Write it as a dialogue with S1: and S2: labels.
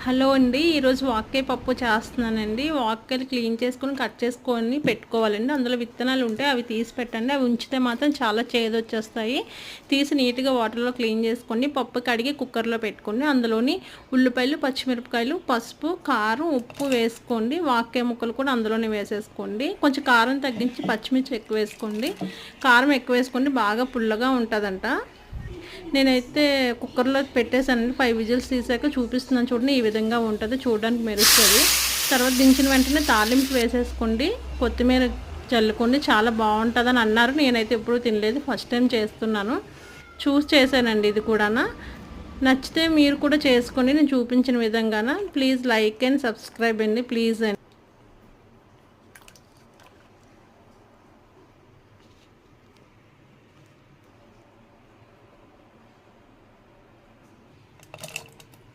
S1: Hello అండి. ఈరోజు వాక్కాయ పప్పు చేస్తున్నానండి. వాక్కాయలు క్లీన్ చేసుకొని కట్ చేసుకొని పెట్టుకోవాలండి. అందులో విత్తనాలు ఉంటాయి, అవి తీసి పెట్టండి. అవి ఉంచితే మాత్రం చాలా చేదొచ్చేస్తాయి. తీసి నీట్గా వాటర్లో క్లీన్ చేసుకోండి. పప్పు కడిగి కుక్కర్లో పెట్టుకోండి. అందులోని ఉల్లిపాయలు, పచ్చిమిరపకాయలు, పసుపు, కారం, ఉప్పు వేసుకోండి. వాక్కాయ ముక్కలు కూడా అందులోనే వేసేసుకోండి. కొంచెం కారం తగ్గించి పచ్చిమిర్చి ఎక్కువ వేసుకోండి. కారం ఎక్కువ వేసుకోండి, బాగా పుల్లగా ఉంటుందంట. నేనైతే కుక్కర్లో పెట్టేసానండి. 5 విజిల్స్ తీసాక చూపిస్తున్నాను చూడండి. ఈ విధంగా ఉంటుంది, చూడడానికి మెరుస్తుంది. తర్వాత దించిన వెంటనే తాలింపు వేసేసుకోండి, కొత్తిమీర చల్లుకోండి. చాలా బాగుంటుందని అన్నారు. నేనైతే ఎప్పుడూ తినలేదు, ఫస్ట్ టైం చేస్తున్నాను. చూసి చేశానండి ఇది కూడా. నచ్చితే మీరు కూడా చేసుకోండి నేను చూపించిన విధంగాన. ప్లీజ్ లైక్ అండ్ సబ్స్క్రైబ్ అండి, ప్లీజ్ అండి.